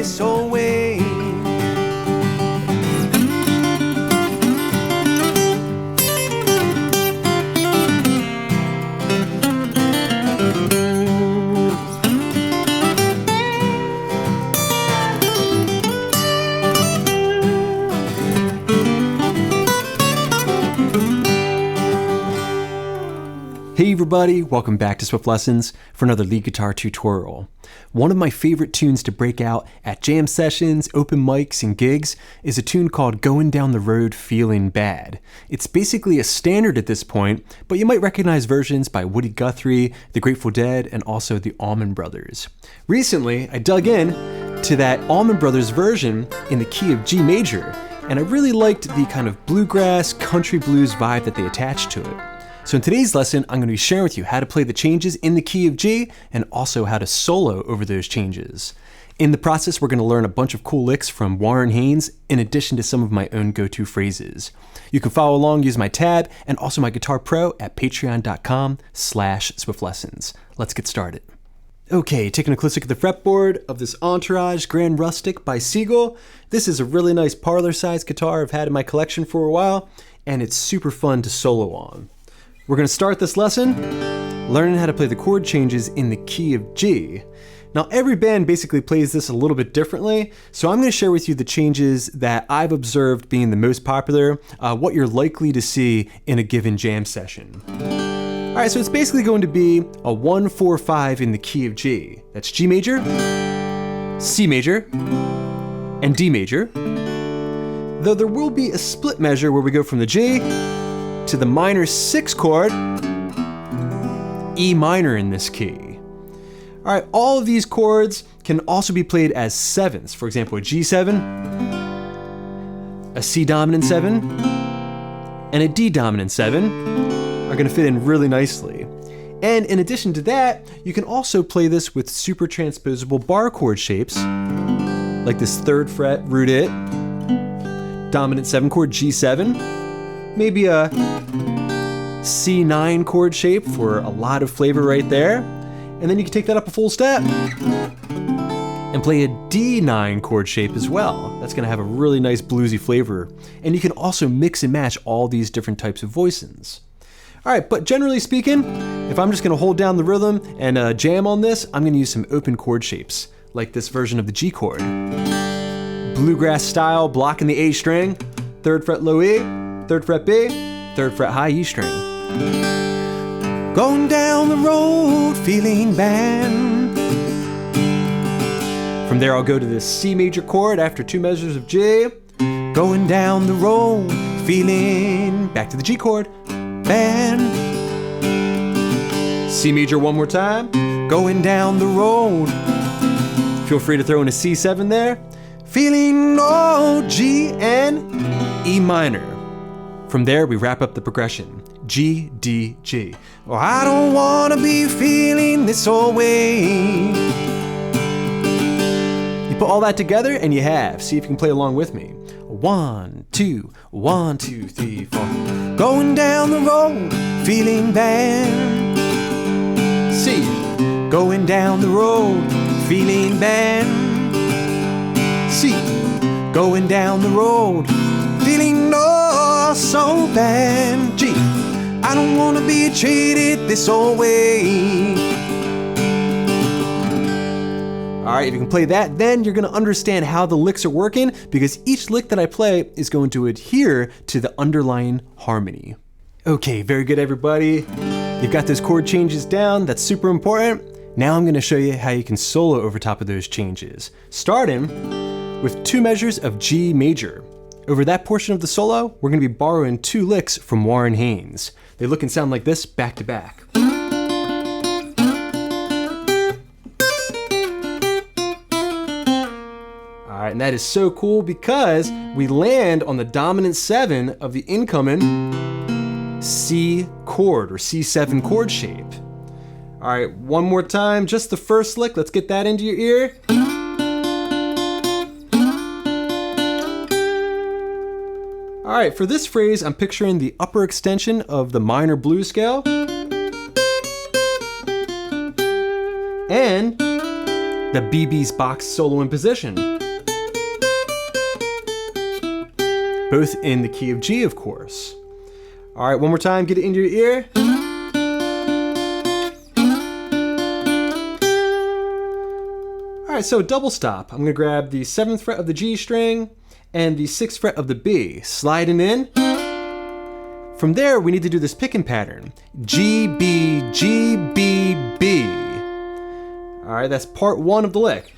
this away. Hey everybody, welcome back to Swift Lessons for another lead guitar tutorial. One of my favorite tunes to break out at jam sessions, open mics, and gigs is a tune called Going Down the Road Feeling Bad. It's basically a standard at this point, but you might recognize versions by Woody Guthrie, the Grateful Dead, and also the Allman Brothers. Recently, I dug in to that Allman Brothers version in the key of G major, and I really liked the kind of bluegrass, country blues vibe that they attached to it. So in today's lesson, I'm going to be sharing with you how to play the changes in the key of G and also how to solo over those changes. In the process, we're going to learn a bunch of cool licks from Warren Haynes in addition to some of my own go-to phrases. You can follow along, use my tab, and also my Guitar Pro at patreon.com/swiftlessons. Let's get started. Okay, taking a close look at the fretboard of this Entourage Grand Rustic by Siegel. This is a really nice parlor-sized guitar I've had in my collection for a while, and it's super fun to solo on. We're going to start this lesson learning how to play the chord changes in the key of G. Now every band basically plays this a little bit differently, so I'm going to share with you the changes that I've observed being the most popular, what you're likely to see in a given jam session. Alright, so it's basically going to be a 1-4-5 in the key of G. That's G major, C major, and D major. Though there will be a split measure where we go from the G to the minor 6 chord, E minor in this key. All right, all of these chords can also be played as sevenths. For example, a G7, a C dominant 7, and a D dominant 7 are gonna fit in really nicely. And in addition to that, you can also play this with super transposable bar chord shapes, like this 3rd fret rooted dominant 7 chord G7, maybe a C9 chord shape for a lot of flavor right there. And then you can take that up a full step and play a D9 chord shape as well. That's gonna have a really nice bluesy flavor. And you can also mix and match all these different types of voicings. All right, but generally speaking, if I'm just gonna hold down the rhythm and jam on this, I'm gonna use some open chord shapes, like this version of the G chord. Bluegrass style, blocking the A string, 3rd fret low E, 3rd fret B, 3rd fret high E string. Going down the road feeling bad. From there I'll go to the C major chord after 2 measures of G. Going down the road feeling, back to the G chord, bad. C major one more time. Going down the road. Feel free to throw in a C7 there. Feeling low, G and E minor. From there, we wrap up the progression. G, D, G. Oh, I don't wanna be feeling this way. You put all that together and you have. See if you can play along with me. 1, 2, 1, 2, 3, 4. Going down the road, feeling bad. C. Going down the road, feeling bad. C. Going down the road, feeling so bad. G. I don't wanna be treated this way. All right, if you can play that, then you're gonna understand how the licks are working, because each lick that I play is going to adhere to the underlying harmony. Okay, very good everybody. You've got those chord changes down, that's super important. Now I'm gonna show you how you can solo over top of those changes, starting with 2 measures of G major. Over that portion of the solo, we're gonna be borrowing 2 licks from Warren Haynes. They look and sound like this back to back. All right, and that is so cool because we land on the dominant 7 of the incoming C chord or C7 chord shape. All right, one more time, just the first lick. Let's get that into your ear. All right, for this phrase, I'm picturing the upper extension of the minor blues scale and the BB's box solo in position. both in the key of G, of course. All right, one more time, get it into your ear. All right, so double stop. I'm gonna grab the 7th fret of the G string and the 6th fret of the B, sliding in. From there, we need to do this picking pattern. G, B, G, B, B. All right, that's part 1 of the lick.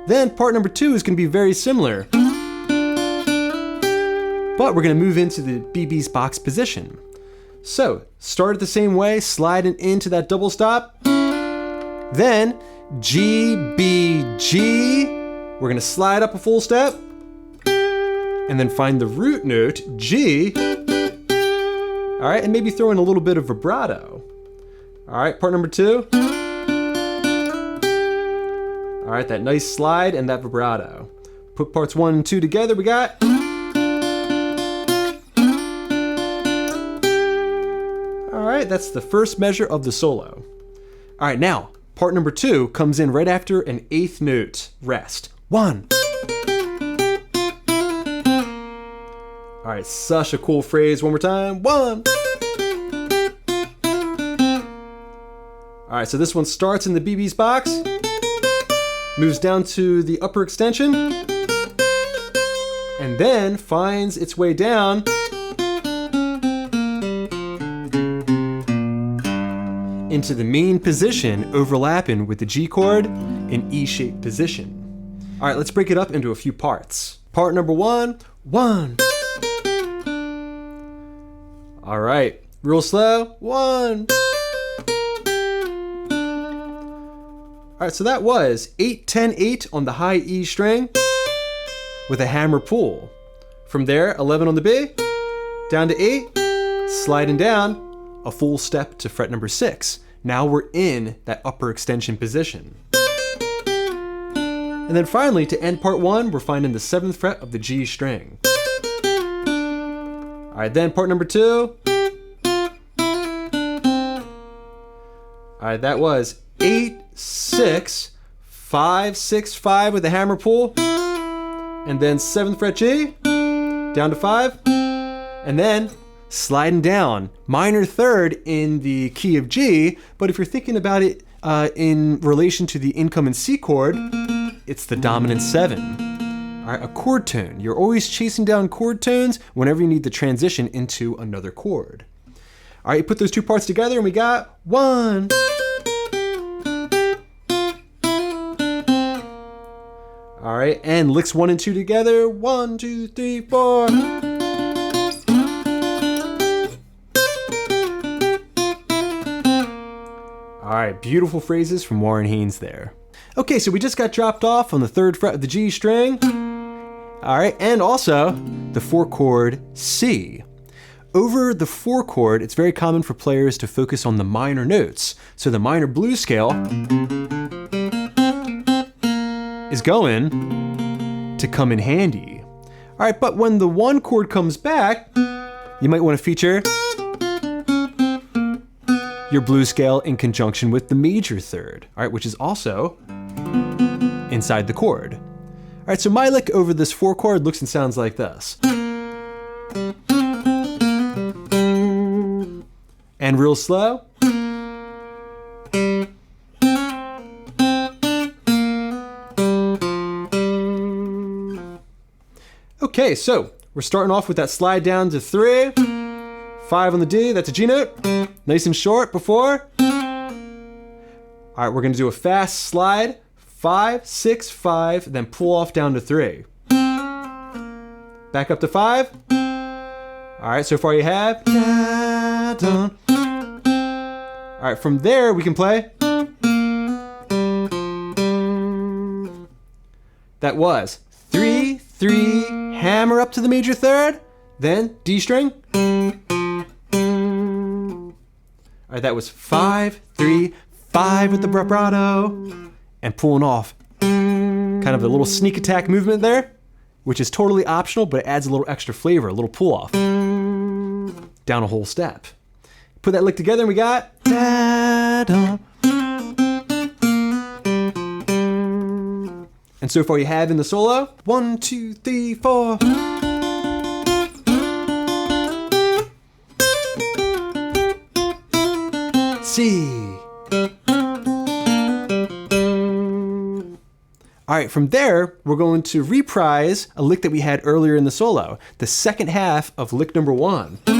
Then part number 2 is gonna be very similar, but we're gonna move into the BB's box position. So, start it the same way, sliding into that double stop. Then, G, B, G. We're gonna slide up a full step, and then find the root note, G. All right, and maybe throw in a little bit of vibrato. All right, part number 2. All right, that nice slide and that vibrato. Put parts 1 and 2 together, we got. All right, that's the first measure of the solo. All right, now, part number 2 comes in right after an 8th note rest. 1. All right, such a cool phrase. One more time. 1. All right, so this one starts in the BB's box, moves down to the upper extension, and then finds its way down into the main position, overlapping with the G chord in E-shaped position. All right, let's break it up into a few parts. Part number 1, 1. All right, real slow, 1. All right, so that was 8, 10, 8 on the high E string with a hammer pull. From there, 11 on the B, down to 8, sliding down, a full step to fret number 6. Now we're in that upper extension position. And then finally, to end part 1, we're finding the 7th fret of the G string. All right, then part number 2. All right, that was 8, 6, 5, 6, 5 with a hammer pull, and then 7th fret G, down to 5, and then sliding down, minor 3rd in the key of G, but if you're thinking about it in relation to the incoming C chord, it's the dominant 7. All right, a chord tone. You're always chasing down chord tones whenever you need to transition into another chord. All right, you put those two parts together and we got 1. All right, and licks 1 and 2 together. 1, 2, 3, 4. All right, beautiful phrases from Warren Haynes there. Okay, so we just got dropped off on the 3rd fret of the G string. All right, and also the 4 chord C. Over the 4 chord, it's very common for players to focus on the minor notes. So the minor blues scale is going to come in handy. All right, but when the 1 chord comes back, you might want to feature your blues scale in conjunction with the major 3rd, all right, which is also inside the chord. All right, so my lick over this 4 chord looks and sounds like this. And real slow. Okay, so we're starting off with that slide down to 3, 5 on the D, that's a G note, nice and short before. All right, we're gonna do a fast slide, 5, 6, 5, then pull off down to 3. Back up to 5. All right, so far you have. All right, from there we can play. That was 3, 3, hammer up to the major 3rd, then D string. All right, that was 5, 3, 5 with the vibrato, and pulling off. Kind of a little sneak attack movement there, which is totally optional, but it adds a little extra flavor, a little pull off. Down a whole step. Put that lick together and we got. And so far you have in the solo, 1, 2, 3, 4. C. All right, from there, we're going to reprise a lick that we had earlier in the solo, the second half of lick number 1. All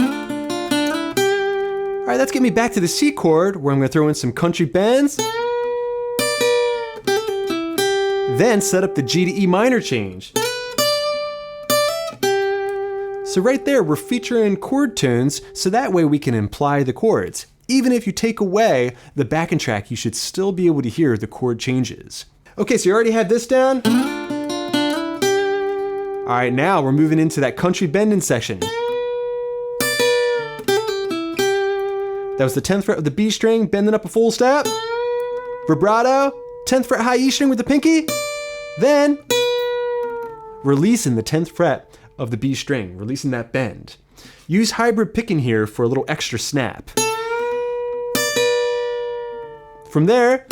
right, let's get me back to the C chord, where I'm going to throw in some country bends. Then set up the G to E minor change. So right there, we're featuring chord tunes, so that way we can imply the chords. Even if you take away the backing track, you should still be able to hear the chord changes. Okay, so you already have this down? All right, now we're moving into that country bending section. That was the 10th fret of the B string, bending up a full step. Vibrato, 10th fret high E string with the pinky. Then, releasing the 10th fret of the B string, releasing that bend. Use hybrid picking here for a little extra snap. From there,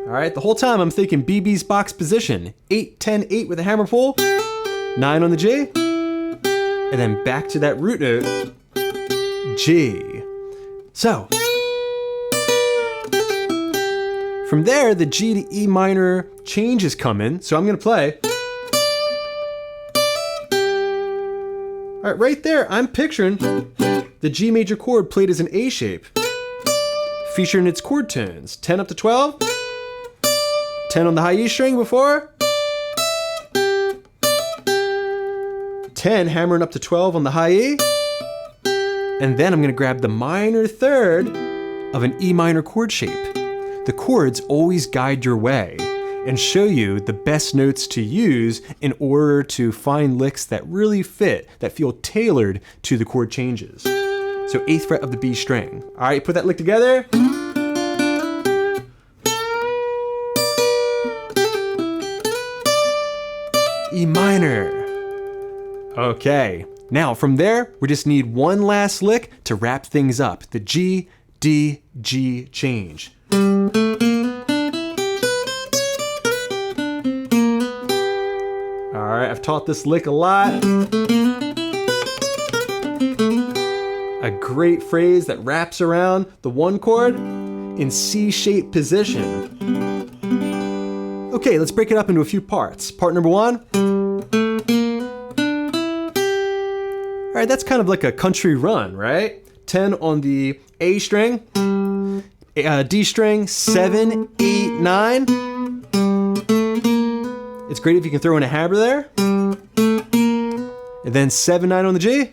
all right, the whole time I'm thinking BB's box position. 8, 10, 8 with a hammer pull, 9 on the G, and then back to that root note, G. So, from there, the G to E minor change is coming, so I'm gonna play. All right, right there, I'm picturing the G major chord played as an A shape, featuring its chord tones, 10 up to 12, 10 on the high E string before, 10 hammering up to 12 on the high E, and then I'm going to grab the minor third of an E minor chord shape. The chords always guide your way and show you the best notes to use in order to find licks that really fit, that feel tailored to the chord changes. So 8th fret of the B string. All right, put that lick together. E minor. Okay, now from there, we just need one last lick to wrap things up. The G, D, G change. All right, I've taught this lick a lot. A great phrase that wraps around the 1 chord in C-shaped position. Okay, let's break it up into a few parts. Part number 1. All right, that's kind of like a country run, right? 10 on the A string, D string, 7, 8, 9. It's great if you can throw in a hammer there. And then 7, 9 on the G.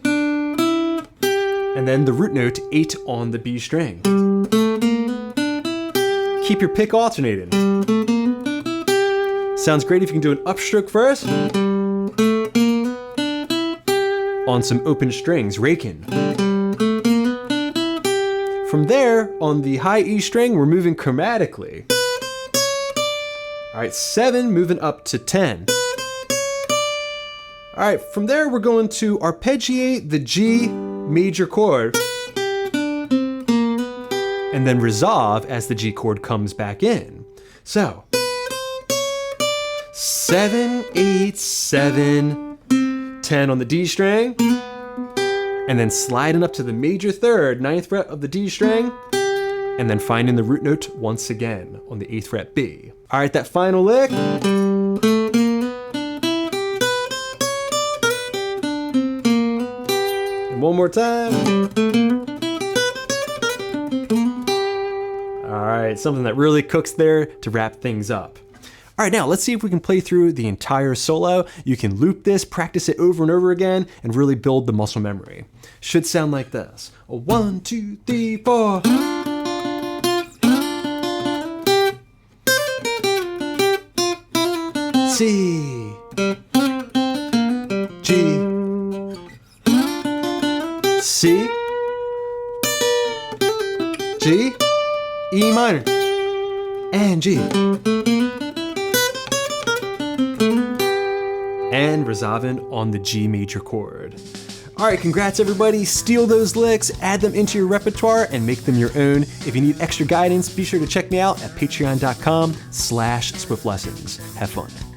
And then the root note, 8 on the B string. Keep your pick alternating. Sounds great if you can do an upstroke first. On some open strings, raking. From there, on the high E string, we're moving chromatically. All right, 7 moving up to 10. All right, from there, we're going to arpeggiate the G major chord and then resolve as the G chord comes back in. So, 7, 8, 7, 10 on the D string, and then sliding up to the major third, 9th fret of the D string, and then finding the root note once again on the 8th fret B. All right, that final lick. And one more time. All right, something that really cooks there to wrap things up. All right, now let's see if we can play through the entire solo. You can loop this, practice it over and over again, and really build the muscle memory. Should sound like this. 1, 2, 3, 4. C, G, C, G, E minor, and G. And resolving on the G major chord. All right, congrats everybody. Steal those licks, add them into your repertoire, and make them your own. If you need extra guidance, be sure to check me out at patreon.com/swiftLessons. Have fun.